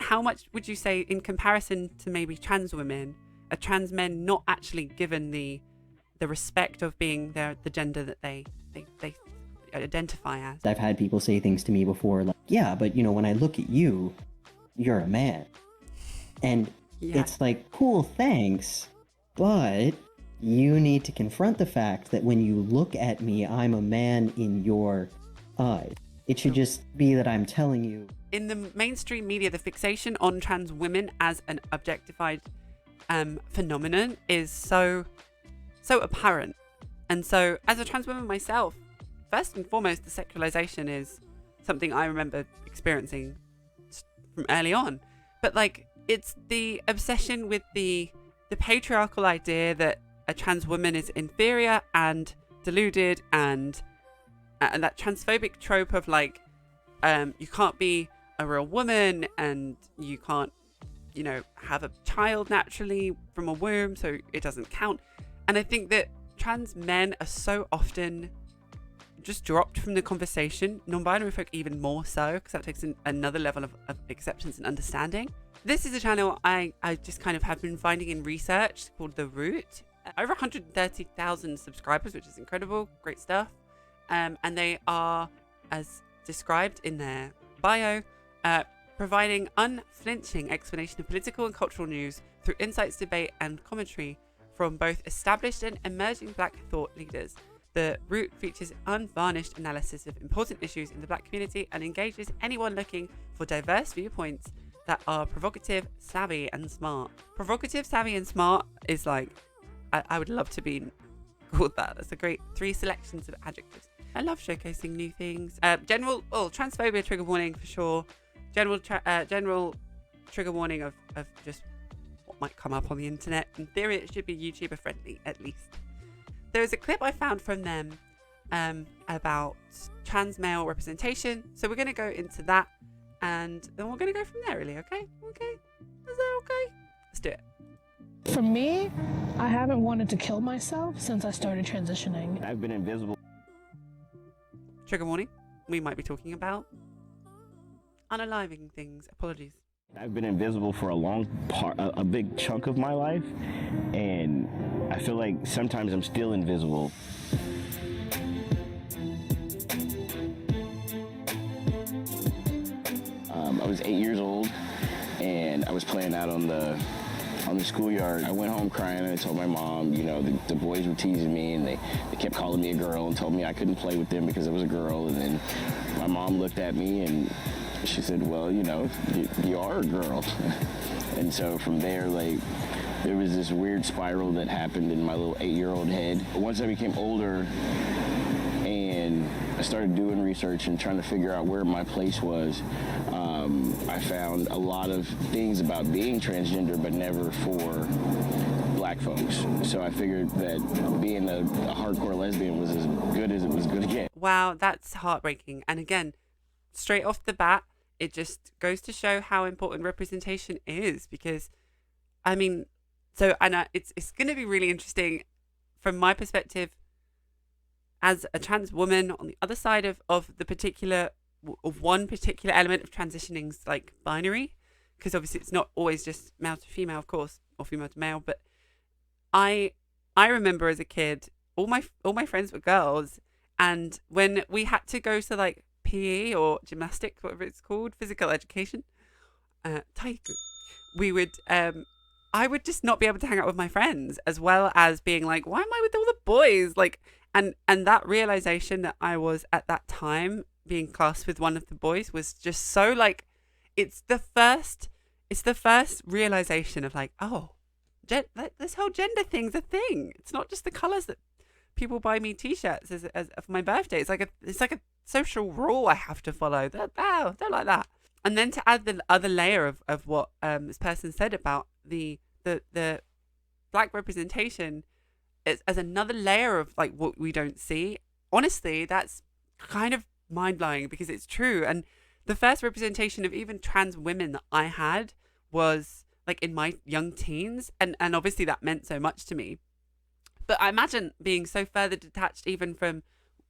how much would you say, in comparison to maybe trans women, are trans men not actually given the respect of being the gender that they identify as? I've had people say things to me before like, yeah, but you know, when I look at you, you're a man. And it's like, cool, thanks, but you need to confront the fact that when you look at me, I'm a man in your eyes. It should just be that I'm telling you. In the mainstream media, the fixation on trans women as an objectified phenomenon is so apparent. And so as a trans woman myself, first and foremost, the sexualization is something I remember experiencing from early on. But like, it's the obsession with the patriarchal idea that a trans woman is inferior and deluded, and that transphobic trope of like, you can't be a real woman and you can't, you know, have a child naturally from a womb, so it doesn't count. And I think that trans men are so often just dropped from the conversation, non-binary folk even more so, because that takes another level of acceptance and understanding. This is a channel I just kind of have been finding in research called The Root. Over 130,000 subscribers, which is incredible, great stuff. And they are, as described in their bio, providing unflinching explanation of political and cultural news through insights, debate and commentary from both established and emerging Black thought leaders. The Root features unvarnished analysis of important issues in the Black community and engages anyone looking for diverse viewpoints that are provocative, savvy and smart. Provocative, savvy and smart is like, I would love to be called that. That's a great 3 selections of adjectives. I love showcasing new things. Transphobia trigger warning for sure. General trigger warning of just what might come up on the internet. In theory, it should be YouTuber friendly, at least. There is a clip I found from them about trans male representation. So we're going to go into that, and then we're going to go from there, really, okay? Okay? Is that okay? Let's do it. For me, I haven't wanted to kill myself since I started transitioning. I've been invisible. Trigger warning. We might be talking about unaliving things. Apologies. I've been invisible for a big chunk of my life, and I feel like sometimes I'm still invisible. I was 8 years old, and I was playing out on the schoolyard. I went home crying, and I told my mom, you know, the boys were teasing me, and they kept calling me a girl and told me I couldn't play with them because I was a girl. And then my mom looked at me and she said, well, you know, you are a girl. And so from there, like, there was this weird spiral that happened in my little 8-year-old head. But once I became older and I started doing research and trying to figure out where my place was, I found a lot of things about being transgender, but never for Black folks. So I figured that being a hardcore lesbian was as good as it was going to get. Wow, that's heartbreaking. And again, straight off the bat, it just goes to show how important representation is, because, I mean, so, and it's going to be really interesting from my perspective as a trans woman on the other side of one particular element of transitioning's like binary, because obviously it's not always just male to female, of course, or female to male. But I remember as a kid, all my friends were girls, and when we had to go to like PE or gymnastics, whatever it's called, physical education, we would I would just not be able to hang out with my friends, as well as being like, why am I with all the boys? Like, and that realization that I was at that time being classed with one of the boys was just so like, it's the first realization of like, oh, this whole gender thing's a thing. It's not just the colors that people buy me t-shirts as for my birthday. It's like a social rule I have to follow. Don't like that. And then to add the other layer of what this person said about the Black representation as another layer of like what we don't see. Honestly, that's kind of mind-blowing, because it's true. And the first representation of even trans women that I had was like in my young teens, and obviously that meant so much to me. But I imagine being so further detached even from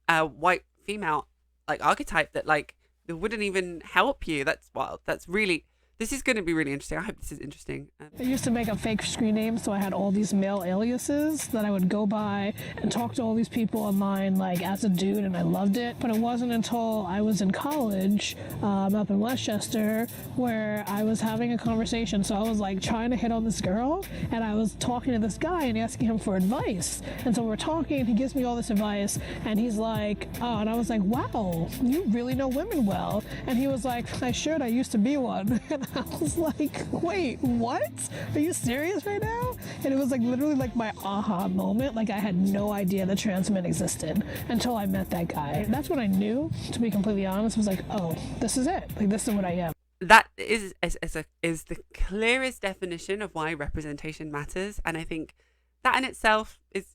a white female like archetype that like it wouldn't even help you. That's wild. That's really This is going to be really interesting. I hope this is interesting. I used to make up fake screen names, so I had all these male aliases that I would go by and talk to all these people online, like as a dude, and I loved it. But it wasn't until I was in college, up in Westchester, where I was having a conversation. So I was like trying to hit on this girl, and I was talking to this guy and asking him for advice. And so we're talking, and he gives me all this advice, and he's like, oh, and I was like, wow, you really know women well. And he was like, I should, I used to be one. And I was like, wait, what? Are you serious right now? And it was like literally like my aha moment. Like I had no idea that trans men existed until I met that guy. That's when I knew, to be completely honest, was like, oh, this is it. Like this is what I am. That is the clearest definition of why representation matters. And I think that in itself is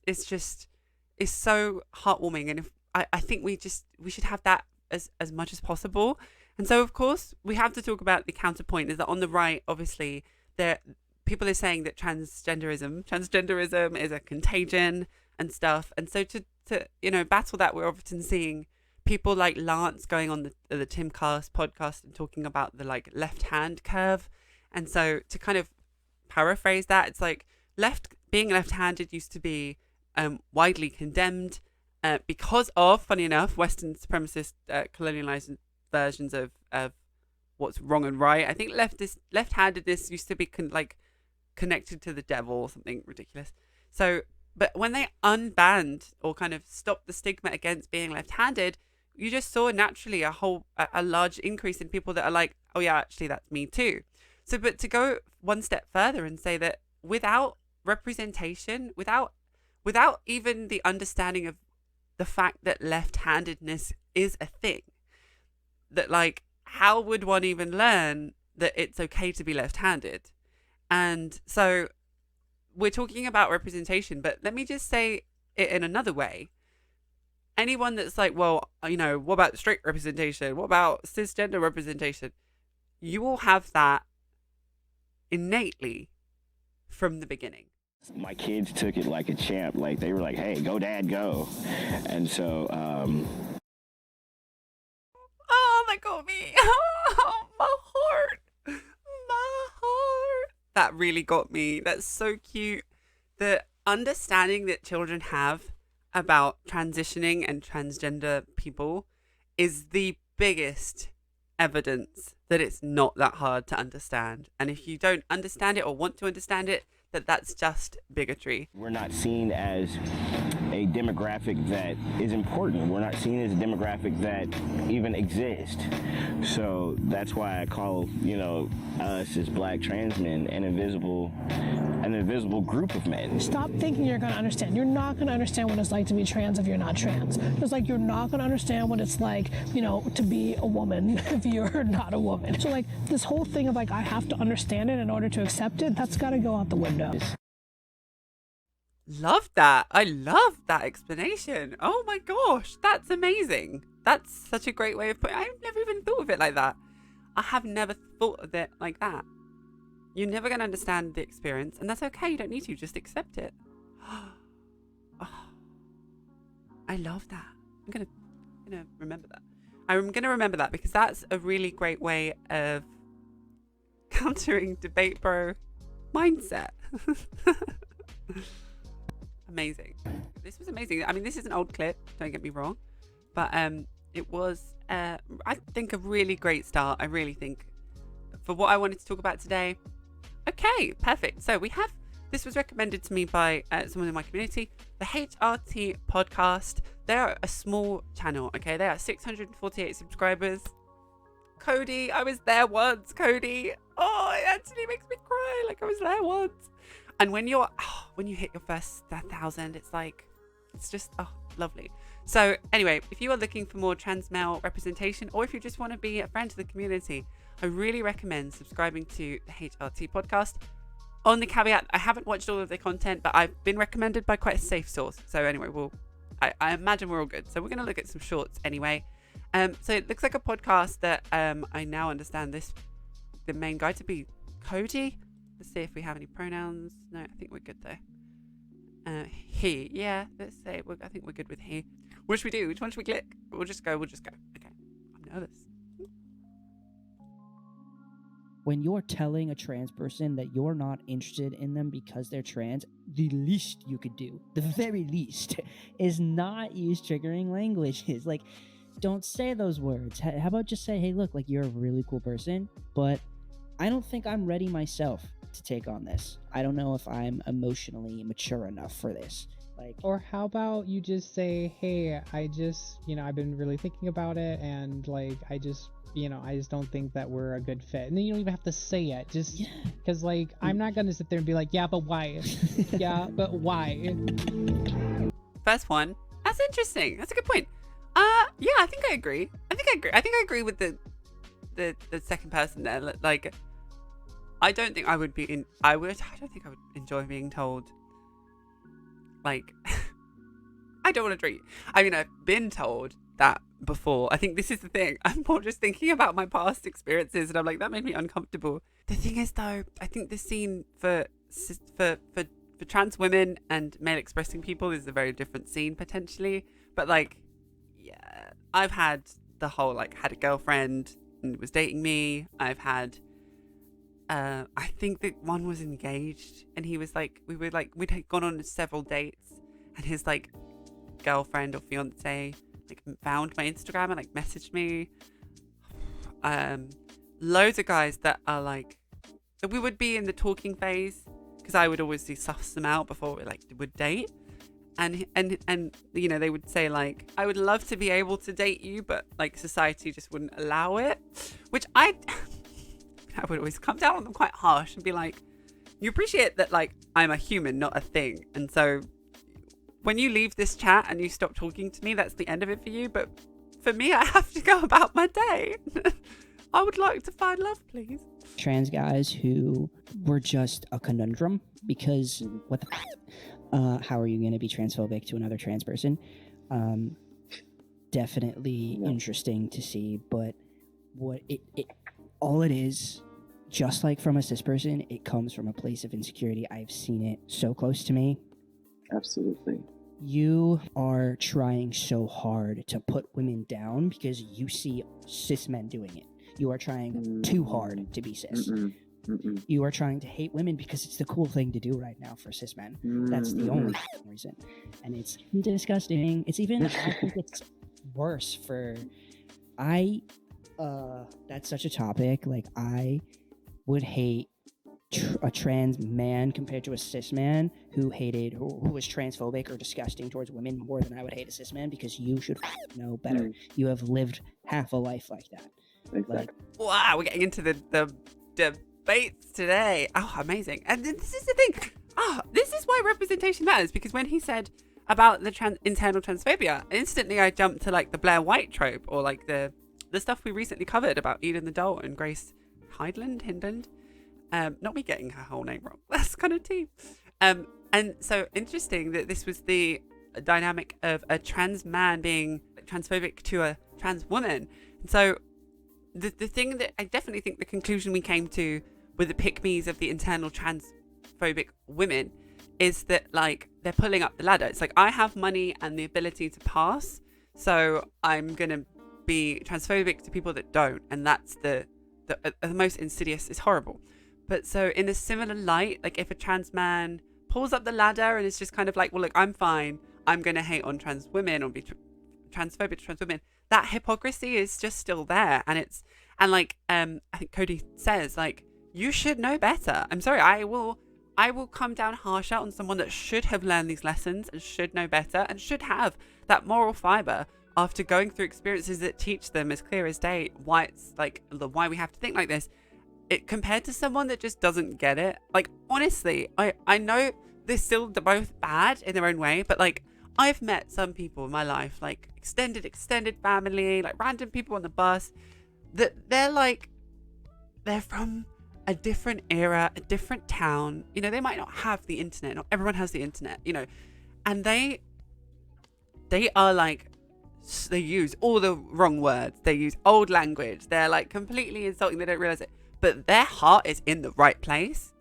so heartwarming. And if I think we should have that as much as possible. And so, of course, we have to talk about the counterpoint is that on the right, obviously, people are saying that transgenderism is a contagion and stuff. And so to battle that, we're often seeing people like Lance going on the Timcast podcast and talking about the like left hand curve. And so to kind of paraphrase that, it's like being left-handed used to be widely condemned because of, funny enough, Western supremacist colonialized versions of what's wrong and right. I think left-handedness used to be connected to the devil or something ridiculous. So, but when they unbanned or kind of stopped the stigma against being left-handed, you just saw naturally a large increase in people that are like, oh yeah, actually that's me too. So, but to go one step further and say that without representation, without even the understanding of the fact that left-handedness is a thing, that like, how would one even learn that it's okay to be left-handed? And so we're talking about representation, but let me just say it in another way. Anyone that's like, well, what about straight representation? What about cisgender representation? You will have that innately from the beginning. My kids took it like a champ. Like they were like, hey, go dad, go. And so, oh, that got me. Oh, my heart. That really got me. That's so cute. The understanding that children have about transitioning and transgender people is the biggest evidence that it's not that hard to understand. And if you don't understand it or want to understand it, that's just bigotry. We're not seen as a demographic that is important. We're not seen as a demographic that even exists. So that's why I call, us as Black trans men an invisible group of men. Stop thinking you're going to understand. You're not going to understand what it's like to be trans if you're not trans. Just like you're not going to understand what it's like, to be a woman if you're not a woman. So like this whole thing of like, I have to understand it in order to accept it, that's got to go out the window. Love that. I love that explanation. Oh my gosh, that's amazing. That's such a great way of putting it. I've never even thought of it like that. I have never thought of it like that. You're never going to understand the experience, and that's okay. You don't need to. Just accept it. Oh, I love that. I'm gonna remember that. I'm going to remember that because that's a really great way of countering debate bro mindset. Amazing. This was amazing. I mean, this is an old clip, don't get me wrong, but it was I think a really great start. I really think for what I wanted to talk about today. Okay, perfect. So this was recommended to me by someone in my community, the HRTea Podcast. They're a small channel, okay? They are 648 subscribers. Cody, I was there once, Cody. Oh, it actually makes me cry like I was there once. And when you hit your first 1,000, it's just lovely. So anyway, if you are looking for more trans male representation, or if you just want to be a friend to the community, I really recommend subscribing to the HRTea Podcast. On the caveat, I haven't watched all of their content, but I've been recommended by quite a safe source. So anyway, I imagine we're all good. So we're going to look at some shorts anyway. So it looks like a podcast that I now understand the main guy to be Cody. Let's see if we have any pronouns. No, I think we're good though. He. Yeah, let's say I think we're good with he. What should we do? Which one should we click? We'll just go. Okay. I'm nervous. when you're telling a trans person that you're not interested in them because they're trans, the least you could do, the very least, is not use triggering languages. Like, don't say those words. How about just say, hey, look, like, you're a really cool person, but I don't think I'm ready myself to take on this. I don't know if I'm emotionally mature enough for this. Like, or how about you just say, hey, I just, I've been really thinking about it, and like, I just don't think that we're a good fit. And then you don't even have to say it, just because like, I'm not gonna sit there and be like, yeah, but why? Yeah, but why? First one, that's interesting. That's a good point. Yeah, I think I agree. I think I agree with the second person there. Like, I don't think I would enjoy being told, like, I don't want to treat. I mean, I've been told that before. I think this is the thing. I'm more just thinking about my past experiences, and I'm like, that made me uncomfortable. The thing is, though, I think the scene for trans women and male expressing people is a very different scene potentially. But like, yeah, I've had the whole like had a girlfriend and was dating me. I've had, I think that one was engaged, and he was like, we'd gone on several dates, and his like girlfriend or fiance like found my Instagram and like messaged me. Loads of guys that are like, we would be in the talking phase because I would always suss them out before we like would date, and they would say like, I would love to be able to date you, but like society just wouldn't allow it, which I would always come down on them quite harsh and be like, you appreciate that like I'm a human, not a thing, and so when you leave this chat and you stop talking to me, that's the end of it for you. But for me, I have to go about my day. I would like to find love, please. Trans guys who were just a conundrum because how are you going to be transphobic to another trans person? Definitely interesting to see, but what all it is, just like from a cis person, it comes from a place of insecurity. I've seen it so close to me. Absolutely. You are trying so hard to put women down because you see cis men doing it. You are trying too hard to be cis. You are trying to hate women because it's the cool thing to do right now for cis men. That's the only reason. And it's disgusting. It's even, I think it's worse for, that's such a topic. Like, I would hate a trans man compared to a cis man who was transphobic or disgusting towards women more than I would hate a cis man, because you should know better. You have lived half a life like that. Exactly. Like, wow, we're getting into the debates today. Oh, amazing. And this is the thing. This is why representation matters, because when he said about the internal transphobia, instantly I jumped to like the Blair White trope, or like the stuff we recently covered about Eden the Doll and Grace Hindland. Not me getting her whole name wrong. That's kind of tea. And so interesting that this was the dynamic of a trans man being transphobic to a trans woman. And so the thing that I definitely think the conclusion we came to with the pick-me's of the internal transphobic women is that like they're pulling up the ladder. It's like, I have money and the ability to pass, so I'm going to be transphobic to people that don't. And that's the most insidious. Is horrible. But so in a similar light, like if a trans man pulls up the ladder and is just kind of like, well, look, I'm fine, I'm going to hate on trans women or be transphobic to trans women, that hypocrisy is just still there. And I think Cody says, like, you should know better. I'm sorry, I will come down harsher on someone that should have learned these lessons and should know better and should have that moral fiber after going through experiences that teach them as clear as day why it's like why we have to think like this. It compared to someone that just doesn't get it. Like, honestly, I know they're still both bad in their own way, but like, I've met some people in my life, like extended family, like random people on the bus, that they're from a different era, a different town. You know, they might not have the internet. Not everyone has the internet, you know, and they are like, they use all the wrong words. They use old language. They're like completely insulting. They don't realize it. But their heart is in the right place.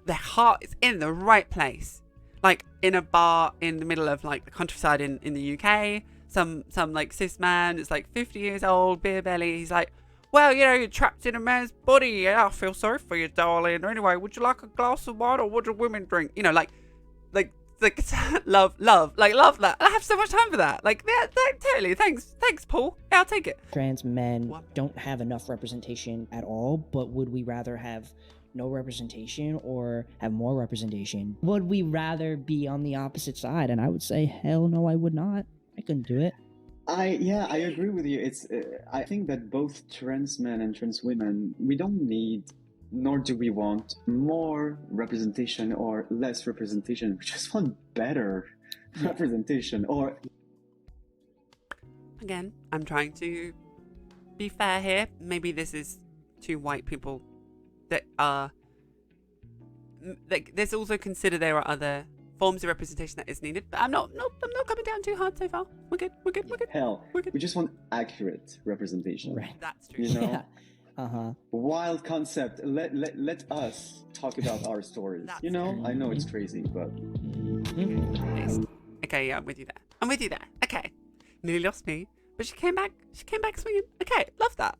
Their heart is in the right place. Like in a bar in the middle of like the countryside in the UK, some like cis man is like 50 years old, beer belly. He's like, well, you know, you're trapped in a man's body. Yeah, I feel sorry for you, darling. Anyway, would you like a glass of wine, or what do women drink? You know, like love that. I have so much time for that. Like, yeah, totally. Thanks, Paul. Yeah, I'll take it. Trans men don't have enough representation at all, but would we rather have no representation or have more representation? Would we rather be on the opposite side? And I would say, hell no, I would not. I couldn't do it. I agree with you. It's I think that both trans men and trans women, we don't need, nor do we want, more representation or less representation. We just want better representation. Or again, I'm trying to be fair here. Maybe this is to white people that are like, there's also consider there are other forms of representation that is needed, but I'm not coming down too hard so far. We're good. Hell, we're good. We just want accurate representation. Right. That's true. You know? Yeah. Wild concept. Let us talk about our stories. That's you know, true. I know it's crazy, but Nice. Okay, yeah, I'm with you there. Okay, nearly lost me, but she came back swinging. Okay, love that.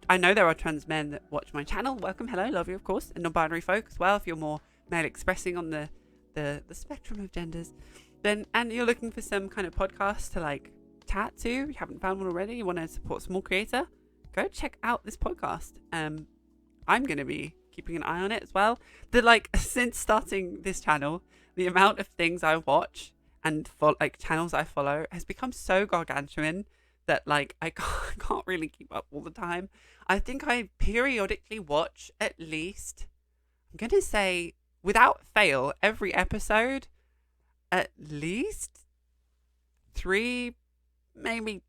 I know there are trans men that watch my channel. Welcome, hello, love you, of course, and non-binary folk as well. If you're more male expressing on the spectrum of genders, then, and you're looking for some kind of podcast to like chat to, you haven't found one already, you want to support a small creator, go check out this podcast. I'm gonna be keeping an eye on it as well. Since starting this channel, the amount of things I watch and channels I follow has become so gargantuan that like I can't really keep up all the time. I think I periodically watch at least, I'm gonna say without fail, every episode, at least 3, maybe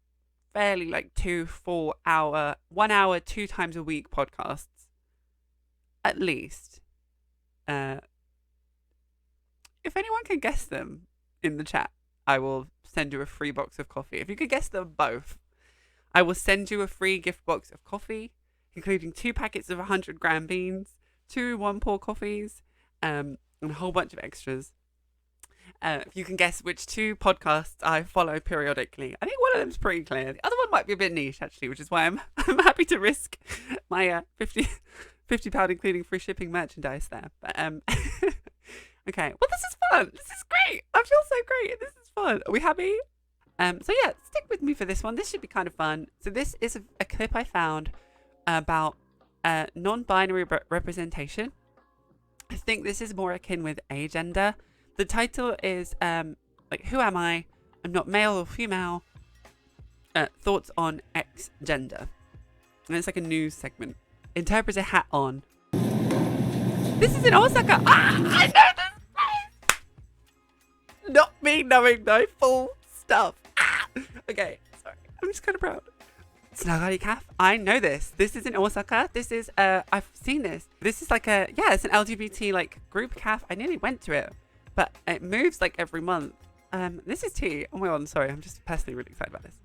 fairly like 2 4 hour, 1 hour 2 times a week podcasts at least. If anyone can guess them in the chat, I will send you a free box of coffee. If you could guess them both, I will send you a free gift box of coffee, including 2 packets of 100-gram beans, 2 1-pour coffees, and a whole bunch of extras. If you can guess which 2 podcasts I follow periodically. I think one of them's pretty clear. The other one might be a bit niche, actually, which is why I'm happy to risk my £50 including free shipping merchandise there. But okay. Well, this is fun. This is great. I feel so great. This is fun. Are we happy? So yeah, stick with me for this one. This should be kind of fun. So this is a clip I found about non-binary representation. I think this is more akin with agender. The title is who am I? I'm not male or female. Thoughts on X gender. And it's like a news segment. Interpreter hat on. This is in Osaka. I know this place. Not me knowing my full stuff. Okay, sorry. I'm just kind of proud. Tsunagary Cafe. I know this. This is in Osaka. This is I've seen this. This is like it's an LGBT like group cafe. I nearly went to it, but it moves like every month. This is tea. Oh my god, I'm sorry. I'm just personally really excited about this.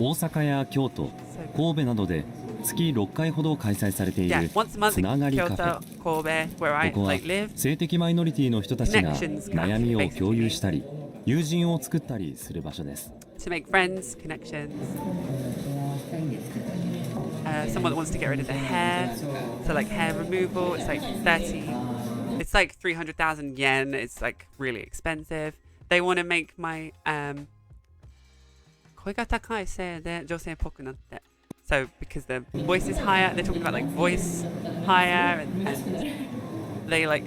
大阪や京都、神戸などで月6回ほど開催されている once a month つながりカフ Kyoto, ェ。 Kobe, where I ここは like live. 性的マイノリティの人たちが Connections 悩みを共有したり、友人を作ったりする場所です。 To make friends, connections. Someone that wants to get rid of their hair, so like hair removal. It's like it's like 300,000 yen. It's like really expensive. They want to make my 声が高いせいで女性っぽくなって. So because their voice is higher, they're talking about like voice higher, and they like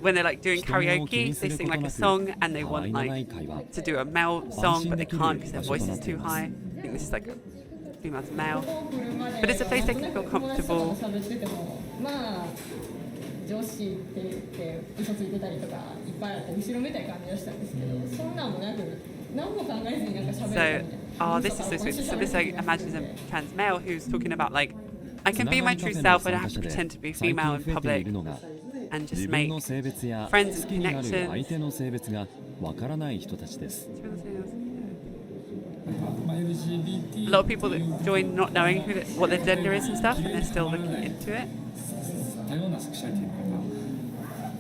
when they're like doing karaoke, they sing like a song and they want like to do a male song, but they can't because their voice is too high. I think this is like a female to male, but it's a place they can feel comfortable. 女子って言って嘘ついてたりとかいっぱいあって後ろめたい感じがしたんですけど、そんなんもなく何も考えずになんか喋るみたいな。 Oh, this is so sweet. So this like imagines a trans male who's talking about like, I can be my true self, but I have to pretend to be female in public and just 自 make 分の性別や friends and 好きになる connections. 相手の性別がわからない人たちです。 A lot of people that join not knowing what their gender is and stuff, and they're still looking into it. 多様なセクシャリティ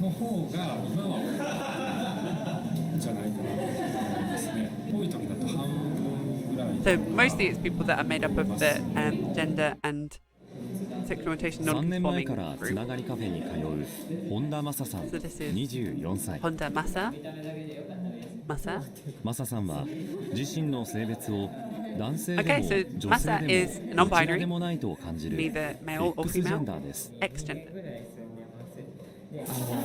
の方が今は多いんじゃないかなと思いますね。多い時だと半分 So mostly it's people that are made up of the gender and sexual orientation 3年前 non-conforming からつ group. ながりカフェに通う本田正さん So this is 24歳 Honda Masa. Masa さんは自身の性別を男性でも Okay, so 女性 Masa で is もどちら non-binary, でもないと感じる neither male or X ジェ female, ンダーです X gender.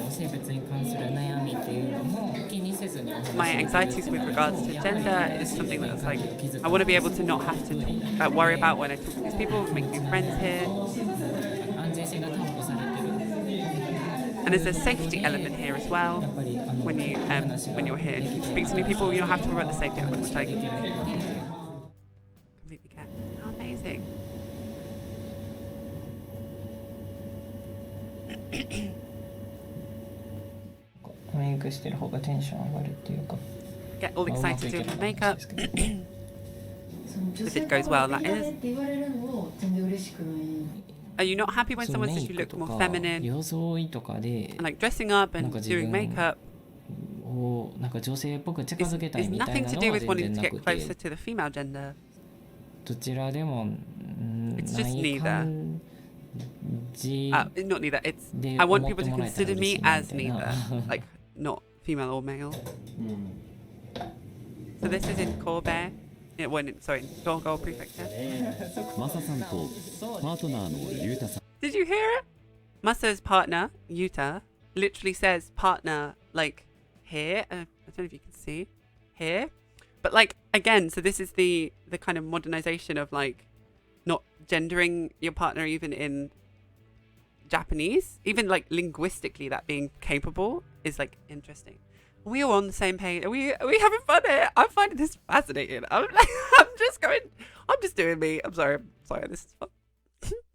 性別に関する悩みっていうのも気にせずにお話し My anxieties with regards to gender is something that's like I want to be able to not have to worry about when I talk to these people, make new friends here. 安全性が担保されてる And there's a safety element here as well. When you're here, you speak to new people, you don't have to worry about the safety element, which I completely get. How amazing. メイクしてる方がテンション上がるっていうか Get all excited doing the makeup. If it goes well, that is. Are you not happy when その someone メ says イ you ク look と more か feminine 装いとかで and like dressing up なん and か自 doing 分 makeup をなんか女性っぽく近 is, づけたい is みたい nothing な to の do は with 全 wanting 然 to な get く closer て to the female gender. どちらでもIt's な just い neither. 感じ Not neither. It's で I want 思っ people て to もらえたら consider 嬉 me しいなみ as たいな neither, like not female or male. So this is in Kobe. Sorry, Golgo Prefecture. マサさんとパートナーのゆうたさん Did you hear it? Masa's partner, Yuta, literally says partner like here. I don't know if you can see here. But like again, so this is the kind of modernization of like not gendering your partner even in Japanese. Even like linguistically that being capable is like interesting. We all on the same page. Are we having fun here? I'm finding this fascinating. I'm just doing me. I'm sorry. This is fun.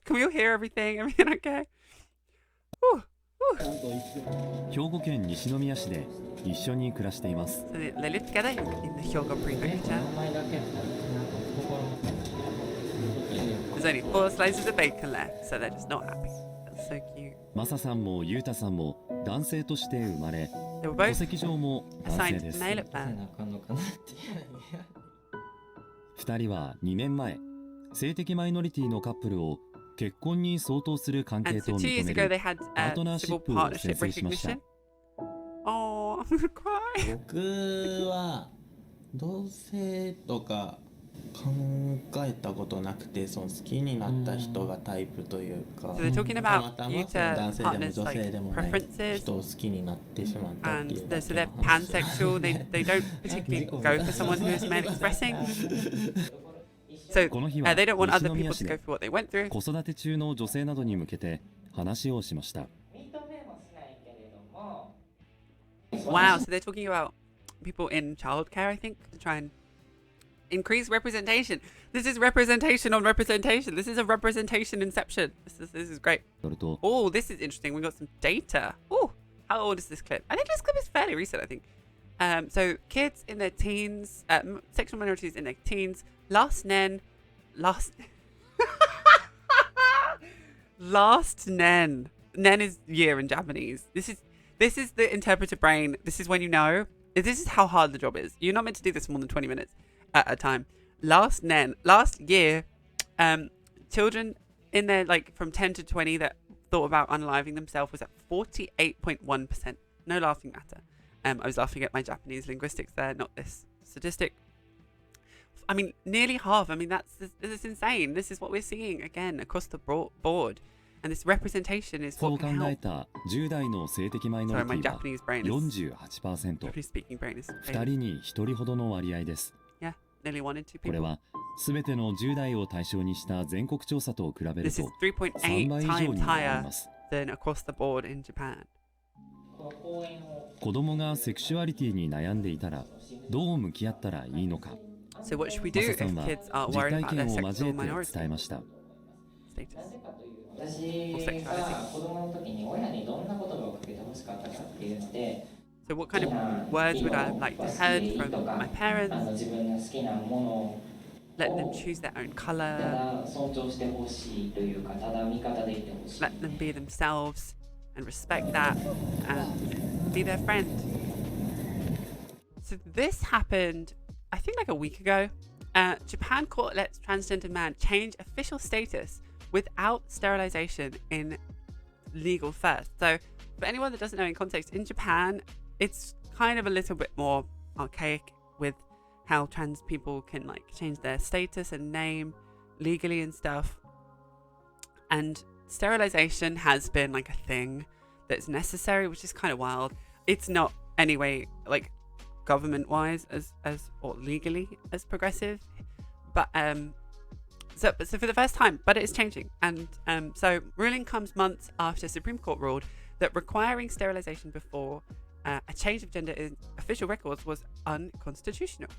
Can we all hear everything? Everything okay? Whew, whew. 兵庫県西宮市で一緒に暮らしています So they live together in the Hyogo Prefecture. There's only 4 slices of bacon left, so they're just not happy. That's so cute. マサさんもゆうたさんも男性として生まれ They were 戸 both 籍上も男性 assigned です male at せな birth. あかんのかなって2人は2年前性的マイノリティのカップルを結婚に相当する関係 And so と 2 years 認め ago る they had パートナーシッ civil プを partnership 宣誓しました recognition. Oh, I'm gonna cry. 僕は同性とか考えたことなくて、その好きになった人がタイプというか、 So they're talking たま about たま you その to 男性でも partners 女 like 性でもない preferences. 人を好きになってしまったって And いうだ so け they're の話。 pansexual. They don't particularly go for someone who is male expressing. So この日は they don't want other 西宮 people 市 to で go through what they went through. 子育て中の女性などに向けて話をしました Wow, so they're talking about people in childcare, I think, to try and increase representation. This is representation on representation. This is a representation inception. This is great. それと Oh, this is interesting. We got some data. Oh, how old is this clip? I think this clip is fairly recent, I think. So kids in their teens, sexual minorities in their teens, last nen. Nen is year in Japanese. This is the interpreter brain. This is when you know. This is how hard the job is. You're not meant to do this more than 20 minutes at a time. Last year, children in there like from 10 to 20 that thought about unaliving themselves was at 48.1%. No laughing matter. I was laughing at my Japanese linguistics there, not this statistic. I mean, nearly half. I mean, this is insane. This is what we're seeing again across the board. And this representation is そう what 考 can え help. た10代の性的マイノ Sorry, リ my ティは Japanese brain is 48% Japanese speaking brain is 2人に1人ほどの割合です yeah, nearly 1 in 2これ people. は全ての10代を対象にした全国調査と比べる This is と3 3.8 倍以上 times になり higher ます than across the board in Japan. 子供がセクシュアリティに悩んでいたらどう向き合ったらいいのか So what should we マ do サさ if んは kids are 実 worried 体 about 験 their を交 sexual えて minority 伝えました status? 私が子供の時に親にどんな言葉をかけてほしかったかっていうので So what kind of words would I have liked to heard from my parents? 自分の好きなものを Let them choose their own た color. だ尊重してほしいというかただ味方でいてほしい Let them be themselves and respect that and be their friend. So this happened, I think like a week ago. Japan court lets transgender man change official status without sterilization in legal first. So for anyone that doesn't know in context, in Japan, it's kind of a little bit more archaic with how trans people can like change their status and name legally and stuff. And sterilization has been like a thing that's necessary, which is kind of wild. It's not anyway like government wise as or legally as progressive, but so for the first time, but it is changing. And so ruling comes months after Supreme Court ruled that requiring sterilization before a change of gender in official records was unconstitutional.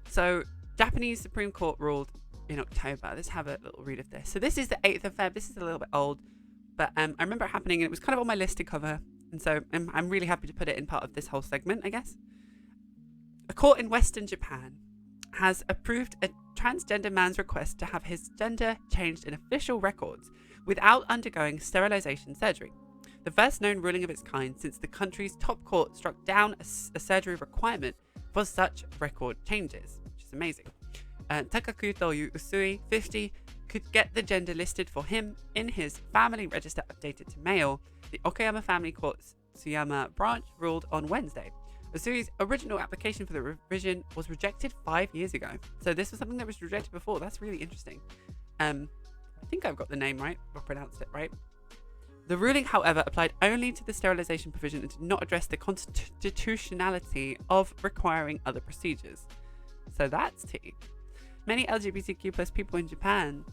So Japanese Supreme Court ruled in October. Let's have a little read of this. So this is the 8th of Feb. This is a little bit old, but I remember it happening and it was kind of on my list to cover. And so I'm really happy to put it in part of this whole segment, I guess. A court in Western Japan has approved a transgender man's request to have his gender changed in official records without undergoing sterilization surgery. The first known ruling of its kind since the country's top court struck down a surgery requirement for such record changes, which is amazing. Takakuto Usui, 50, could get the gender listed for him in his family register updated to male. The Okayama Family Court's Tsuyama branch ruled on Wednesday. Usui's original application for the revision was rejected 5 years ago. So this was something that was rejected before. That's really interesting. I think I've got the name right, or pronounced it right. The ruling, however, applied only to the sterilization provision and did not address the constitutionality of requiring other procedures. So that's tea. Many LGBTQ+ people in Japan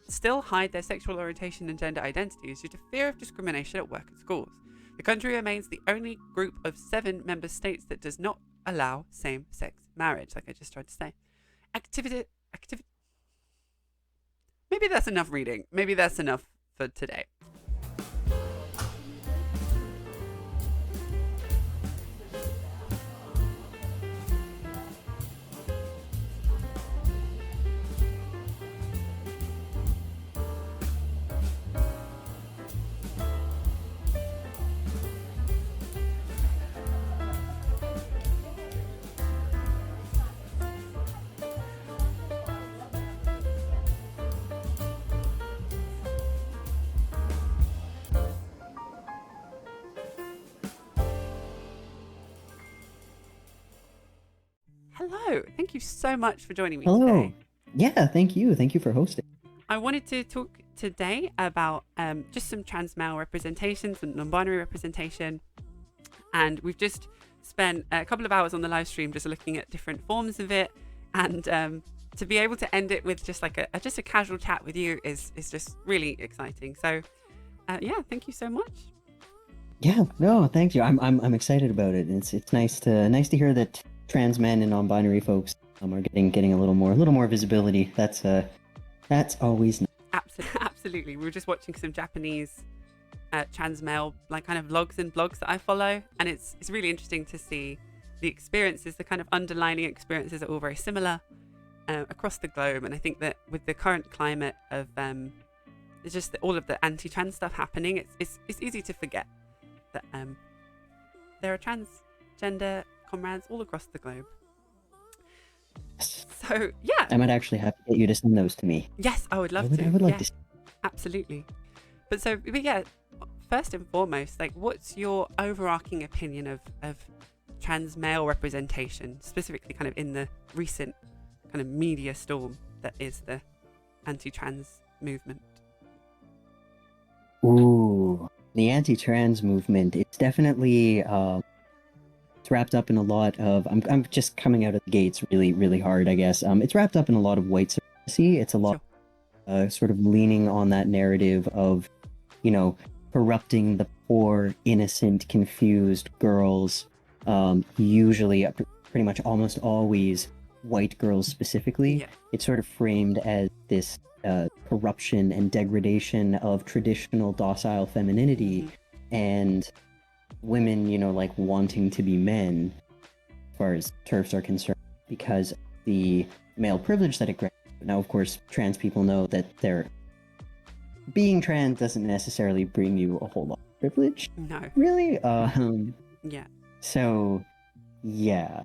still hide their sexual orientation and gender identities due to fear of discrimination at work and schools. The country remains the only group of 7 member states that does not allow same-sex marriage, like I just tried to say. Maybe that's enough reading. Maybe that's enough for today. Hello, thank you so much for joining me today. Yeah, thank you. Thank you for hosting. I wanted to talk today about just some trans male representation, some non-binary representation. And we've just spent a couple of hours on the live stream just looking at different forms of it. And to be able to end it with just like a casual chat with you is just really exciting. So yeah, thank you so much. Yeah, no, thank you. I'm excited about it. It's nice to hear that trans men and non-binary folks are getting a little more visibility. That's always nice. Absolutely. We were just watching some Japanese trans male like kind of vlogs and blogs that I follow, and it's really interesting to see the experiences, the kind of underlining experiences are all very similar across the globe. And I think that with the current climate of it's just all of the anti-trans stuff happening, it's easy to forget that there are transgender comrades all across the globe. So yeah, I might actually have to get you to send those to me. Yes, I would love to. I would like to. Absolutely. But yeah, first and foremost, like, what's your overarching opinion of trans male representation, specifically kind of in the recent kind of media storm that is the anti-trans movement? Ooh, the anti-trans movement. It's definitely it's wrapped up in a lot of. I'm just coming out of the gates really, really hard, I guess. It's wrapped up in a lot of white supremacy. It's a lot sort of leaning on that narrative of, corrupting the poor, innocent, confused girls. Usually, pretty much almost always white girls specifically. Yeah. It's sort of framed as this corruption and degradation of traditional docile femininity, and women, like wanting to be men, as far as TERFs are concerned, because of the male privilege that it grants. Now, of course, trans people know that being trans doesn't necessarily bring you a whole lot of privilege. No. Really? Yeah. So, yeah.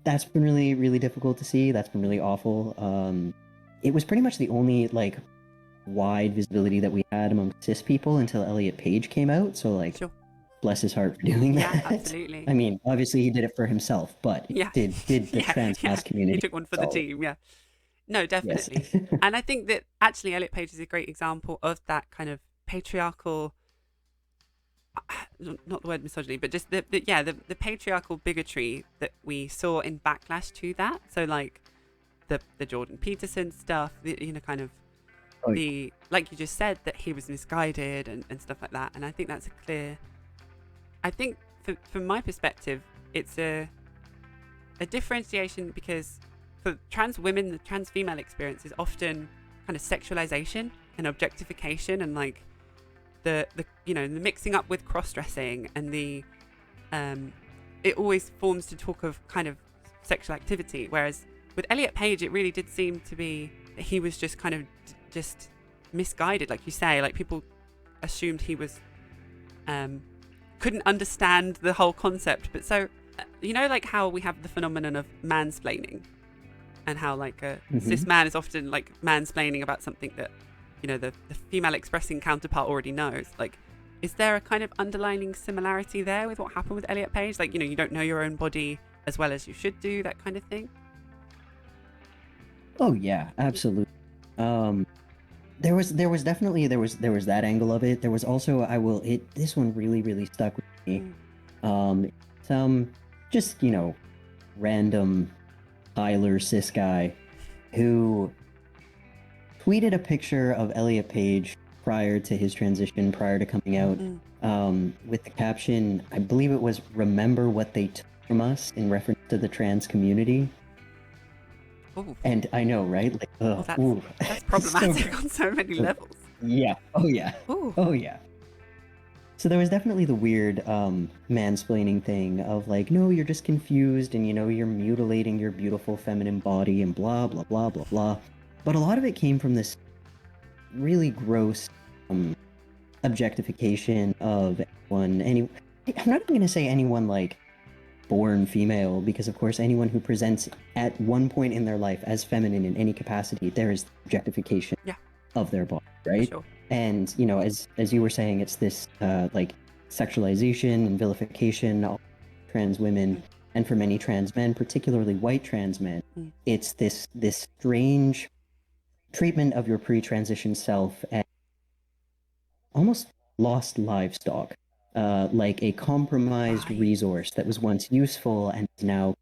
that's been really, really difficult to see. That's been really awful. It was pretty much the only like wide visibility that we had among cis people until Elliot Page came out. So like, Sure. bless his heart for doing that. Yeah, absolutely. I mean, obviously he did it for himself, but did the trans mass community. He took one for the team, yeah. No, definitely. Yes. And I think that actually Elliot Page is a great example of that kind of patriarchal, not the word misogyny, but just the patriarchal bigotry that we saw in backlash to that. So like the Jordan Peterson stuff, kind of like you just said, that he was misguided and stuff like that. And I think that's I think from my perspective, it's a differentiation, because for trans women, the trans female experience is often kind of sexualization and objectification, and like the mixing up with cross-dressing, and it always forms to talk of kind of sexual activity. Whereas with Elliot Page, it really did seem to be that he was just kind of just misguided, like you say. Like people assumed he was couldn't understand the whole concept. But so like how we have the phenomenon of mansplaining, and how like a cis man is often like mansplaining about something that the female expressing counterpart already knows. Like, is there a kind of underlining similarity there with what happened with Elliot Page? Like, you don't know your own body as well as you should do, that kind of thing. Oh yeah, absolutely. There was definitely that angle of it. There was also, this one really, really stuck with me. Some just random Tyler cis guy who tweeted a picture of Elliot Page prior to his transition, prior to coming out, with the caption, I believe it was, "Remember what they took from us," in reference to the trans community. Ooh. And I know, right? Like, that's problematic on so many levels. Yeah. Oh yeah. Ooh. Oh yeah. So there was definitely the weird mansplaining thing of like, no, you're just confused, and you're mutilating your beautiful feminine body, and blah blah blah blah blah. But a lot of it came from this really gross objectification of anyone. I'm not even going to say anyone like born female, because of course anyone who presents at one point in their life as feminine in any capacity, there is objectification of their body, right? Sure. And as you were saying, it's this like sexualization and vilification of trans women, and for many trans men, particularly white trans men, it's this strange treatment of your pre-transition self as almost lost livestock, like a compromised resource that was once useful and is now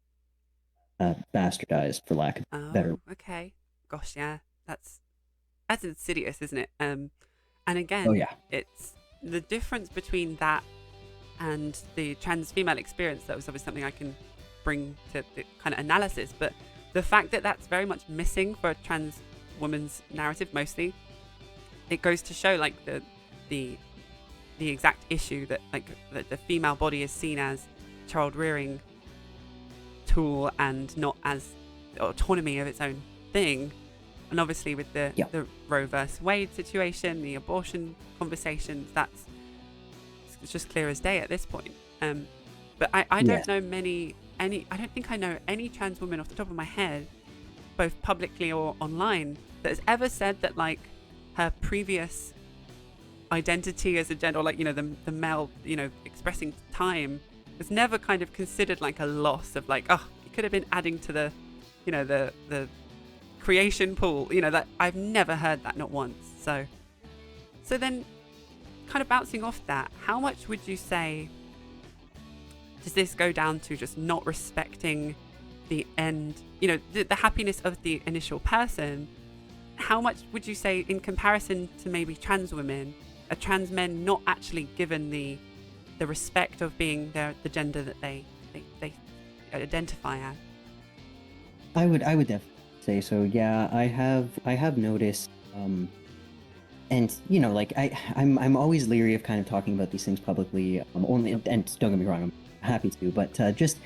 bastardized, for lack of better. Okay. Gosh, yeah, that's insidious, isn't it? And again, it's the difference between that and the trans female experience. That was obviously something I can bring to the kind of analysis, but the fact that that's very much missing for a trans woman's narrative, mostly, it goes to show like the exact issue that like the female body is seen as child rearing tool and not as autonomy of its own thing. And obviously with the Roe versus Wade situation, the abortion conversations, it's just clear as day at this point. But I don't know I don't think I know any trans woman off the top of my head, both publicly or online, that has ever said that like her previous identity as a gender, or like the male expressing time, was never kind of considered like a loss of like, oh, you could have been adding to the the creation pool, that I've never heard that, not once. So then kind of bouncing off that, how much would you say does this go down to just not respecting the end, the happiness of the initial person? How much would you say, in comparison to maybe trans women, are trans men not actually given the respect of being the gender that they identify as? I would definitely say so. Yeah, I have noticed, and like I'm always leery of kind of talking about these things publicly. Only, and don't get me wrong, I'm happy to, but just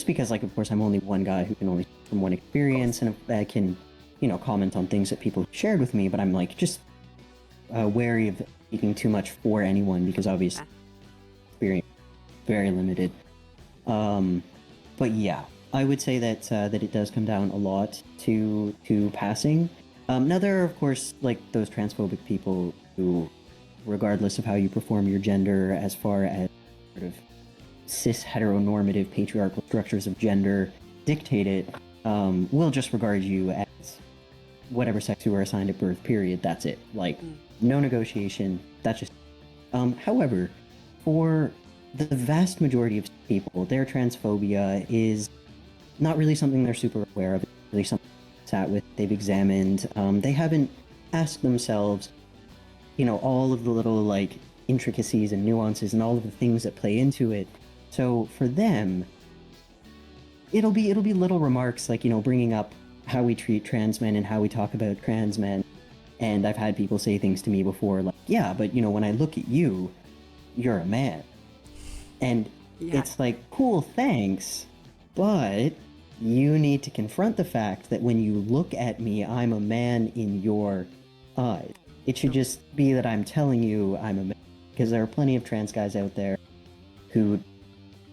because, like, of course, I'm only one guy who can only speak from one experience, and I can comment on things that people shared with me, but I'm like just wary of speaking too much for anyone, because obviously experience is very limited. But yeah, I would say that that it does come down a lot to passing. Now there are of course like those transphobic people who, regardless of how you perform your gender, as far as sort of cis heteronormative patriarchal structures of gender dictate it, will just regard you as whatever sex you were assigned at birth, period. That's it. Like, no negotiation. That's just... however, for the vast majority of people, their transphobia is not really something they're super aware of. It's really something they've sat with, they've examined. They haven't asked themselves, you know, all of the little, like, intricacies and nuances and all of the things that play into it. So for them, it'll be little remarks like, you know, bringing up how we treat trans men and how we talk about trans men. And I've had people say things to me before like, yeah, but you know, when I look at you, you're a man. And it's like, cool, thanks, but you need to confront the fact that when you look at me, I'm a man in your eyes. It should just be that I'm telling you I'm a man, because there are plenty of trans guys out there who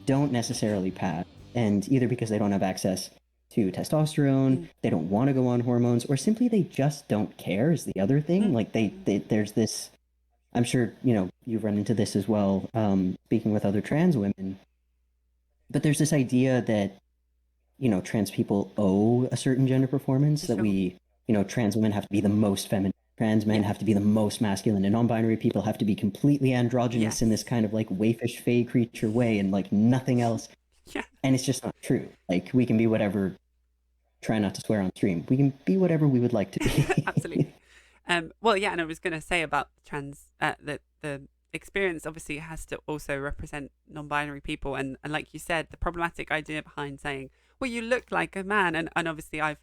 don't necessarily pass, and either because they don't have access to testosterone, they don't want to go on hormones, or simply they just don't care is the other thing. Like they there's this, I'm sure, you know, you've run into this as well, speaking with other trans women, but there's this idea that, you know, trans people owe a certain gender performance, that we, you know, trans women have to be the most feminine, trans men have to be the most masculine, and non-binary people have to be completely androgynous in this kind of like waifish fey creature way, and like nothing else. And it's just not true. Like, we can be whatever, try not to swear on stream, we can be whatever we would like to be. Absolutely. Well, yeah, and I was going to say about trans, that the experience obviously has to also represent non-binary people, and like you said, the problematic idea behind saying, well, you look like a man, and obviously I've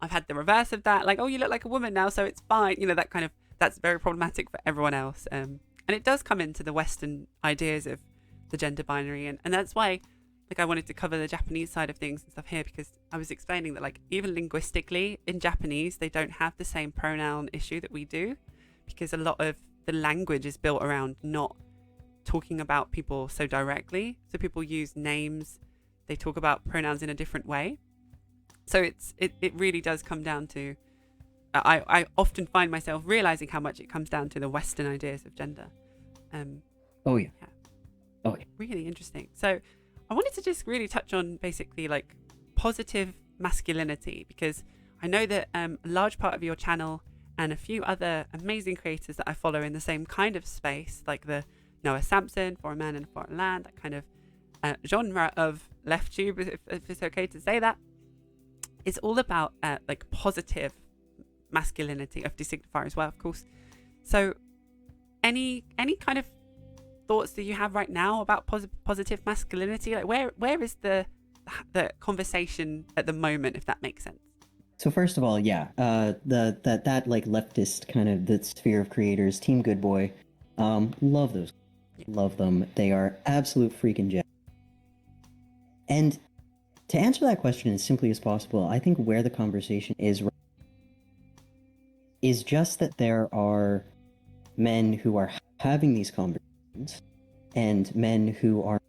had the reverse of that, like, oh, you look like a woman now, so it's fine, you know, that kind of, that's very problematic for everyone else. And it does come into the Western ideas of the gender binary, and that's why, like, I wanted to cover the Japanese side of things and stuff here, because I was explaining that, like, even linguistically in Japanese, they don't have the same pronoun issue that we do, because a lot of the language is built around not talking about people so directly. So people use names, they talk about pronouns in a different way. So it really does come down to, I often find myself realizing how much it comes down to the Western ideas of gender. Oh yeah. Really interesting. So I wanted to just really touch on basically like positive masculinity, because I know that a large part of your channel and a few other amazing creators that I follow in the same kind of space, like the Noah Sampson, For a Man in a Foreign Land, that kind of genre of left tube, if it's okay to say that, is all about like positive masculinity, of designifier as well, of course. So any kind of thoughts that you have right now about positive masculinity? Like where is the conversation at the moment, if that makes sense? So first of all, yeah, that like leftist kind of the sphere of creators, Team Good Boy, love those, love them. They are absolute freaking gems. And to answer that question as simply as possible, I think where the conversation is just that there are men who are having these conversations and men who are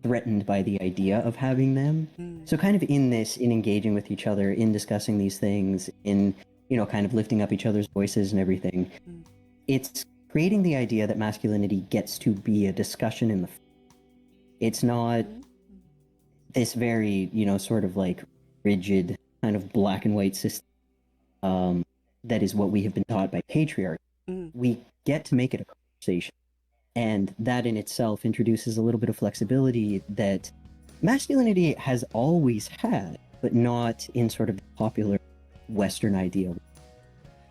threatened by the idea of having them. So kind of in engaging with each other, in discussing these things, in, you know, kind of lifting up each other's voices and everything, it's creating the idea that masculinity gets to be a discussion in the... It's not this very, you know, sort of like rigid kind of black and white system that is what we have been taught by patriarchy. We get to make it a conversation. And that in itself introduces a little bit of flexibility that masculinity has always had, but not in sort of the popular Western ideal.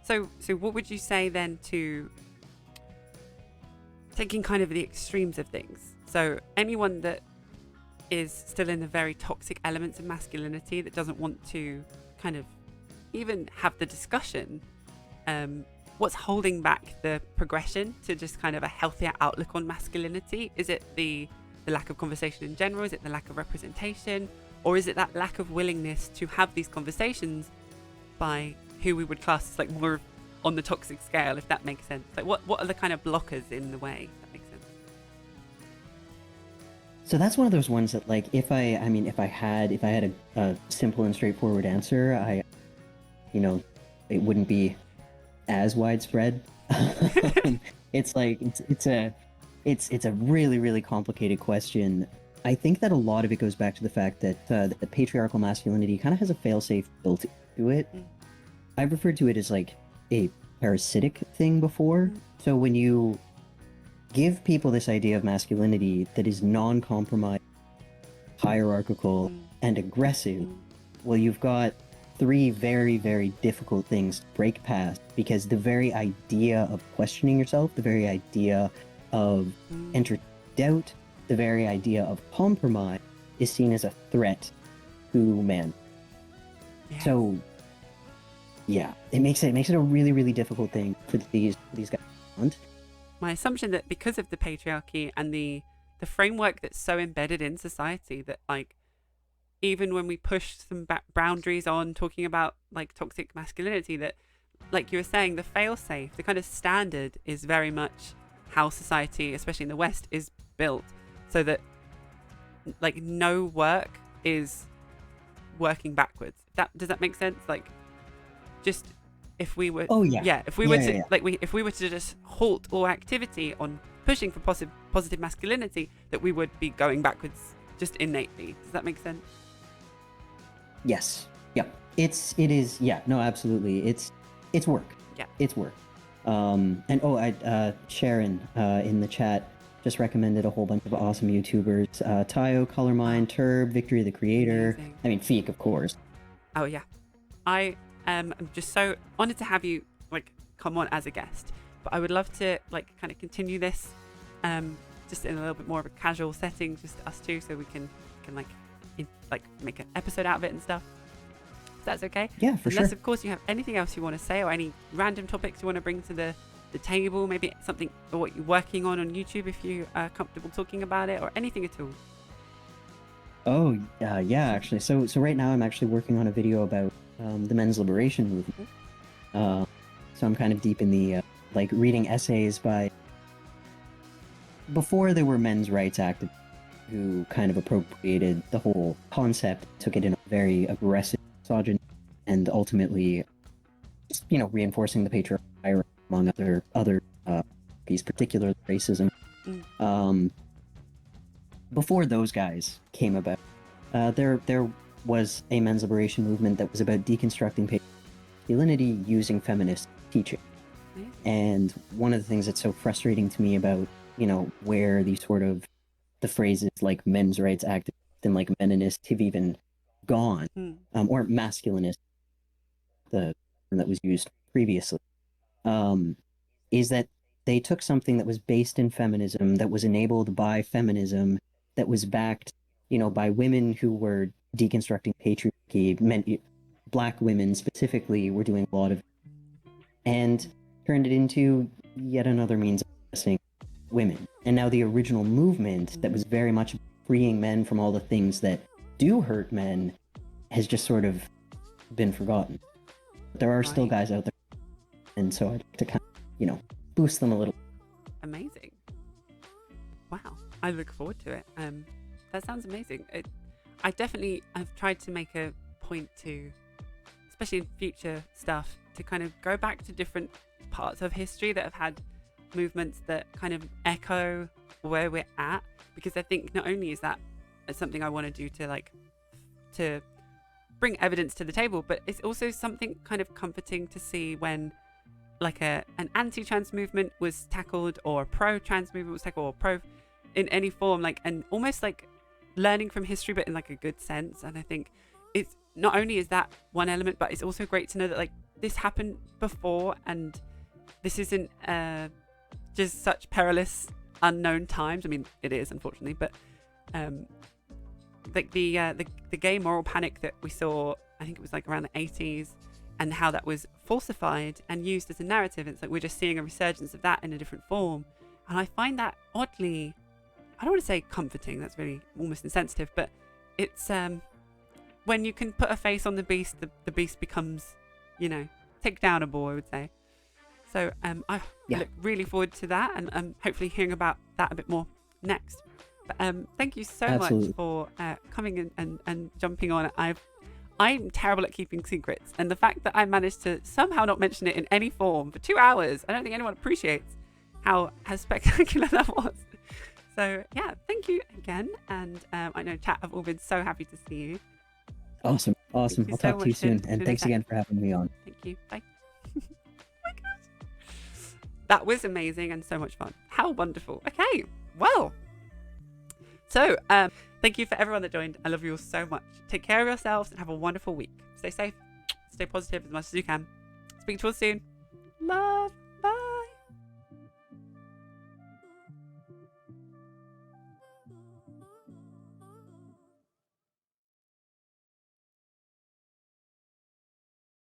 So what would you say then to taking kind of the extremes of things? So anyone that is still in the very toxic elements of masculinity, that doesn't want to kind of even have the discussion, what's holding back the progression to just kind of a healthier outlook on masculinity? Is it the lack of conversation in general? Is it the lack of representation? Or is it that lack of willingness to have these conversations by who we would class as like more on the toxic scale, if that makes sense? Like what are the kind of blockers in the way? If that makes sense. So that's one of those ones that, like, if I had a simple and straightforward answer, it wouldn't be as widespread. It's like it's a really, really complicated question. I think that a lot of it goes back to the fact that the patriarchal masculinity kind of has a failsafe built into it. I've referred to it as like a parasitic thing before. So when you give people this idea of masculinity that is non-compromised, hierarchical, and aggressive, well, you've got three very, very difficult things to break past, because the very idea of questioning yourself, the very idea of entering doubt, the very idea of compromise is seen as a threat to man. Yeah. So, yeah, it makes it a really, really difficult thing for these guys to want. My assumption that because of the patriarchy and the framework that's so embedded in society that, like, even when we push some boundaries on talking about like toxic masculinity, that, like you were saying, the fail-safe, the kind of standard is very much how society, especially in the West, is built, so that like no work is working backwards. Does that make sense? Like, just if we were if we were to just halt all activity on pushing for positive masculinity, that we would be going backwards just innately. Does that make sense? Yes. Yeah. It is. Yeah. No. Absolutely. It's work. Yeah. It's work. Sharon in the chat just recommended a whole bunch of awesome YouTubers: Tayo, Colormine, Turb, Victory the Creator. Amazing. I mean, Feek, of course. Oh yeah. I'm just so honored to have you like come on as a guest, but I would love to like kind of continue this just in a little bit more of a casual setting, just us two, so we can make an episode out of it and stuff. If that's okay. Yeah, for sure. Unless of course you have anything else you want to say, or any random topics you want to bring to the table, maybe something or what you're working on YouTube, if you are comfortable talking about it, or anything at all. Oh yeah, actually. So right now I'm actually working on a video about the men's liberation movement. So I'm kind of deep in the reading essays by, before there were men's rights activists who kind of appropriated the whole concept, took it in a very aggressive, misogynist, and ultimately, reinforcing the patriarchy hierarchy among other these particular racism. Before those guys came about, there was a men's liberation movement that was about deconstructing masculinity using feminist teaching. And one of the things that's so frustrating to me about, where these sort of the phrases like men's rights activist and like meninist have even gone, or masculinist, the term that was used previously, is that they took something that was based in feminism, that was enabled by feminism, that was backed, by women who were deconstructing patriarchy, Black women specifically were doing a lot of it, and turned it into yet another means of oppressing women. And now the original movement that was very much freeing men from all the things that do hurt men has just sort of been forgotten. There are still guys out there, and so I'd like to kind of, boost them a little. Amazing. Wow, I look forward to it. That sounds amazing. I definitely have tried to make a point to, especially in future stuff, to kind of go back to different parts of history that have had movements that kind of echo where we're at, because I think not only is that something I want to do to bring evidence to the table, but it's also something kind of comforting to see when like an anti-trans movement was tackled, or a pro-trans movement was tackled, or pro in any form, and almost like learning from history, but in like a good sense. And I think it's not only is that one element, but it's also great to know that like this happened before, and this isn't just such perilous unknown times. I mean, it is, unfortunately, but like the gay moral panic that we saw, I think it was like around the 80s, and how that was falsified and used as a narrative. It's like we're just seeing a resurgence of that in a different form, and I find that oddly, I don't want to say comforting, that's really almost insensitive, but it's when you can put a face on the beast, the beast becomes, take downable, I would say. So I look really forward to that, and hopefully hearing about that a bit more next. Thank you so Absolutely. much for coming and jumping on. I'm terrible at keeping secrets, and the fact that I managed to somehow not mention it in any form for 2 hours, I don't think anyone appreciates how spectacular that was. So yeah, thank you again, and I know chat have all been so happy to see you. Awesome. Thank you I'll so talk to you much, soon, and thanks Tsunagary. again for having me on. Thank you. Bye. Oh my gosh. That was amazing and so much fun. How wonderful. Okay, well. So, thank you for everyone that joined. I love you all so much. Take care of yourselves and have a wonderful week. Stay safe. Stay positive as much as you can. Speak to you all soon. Love.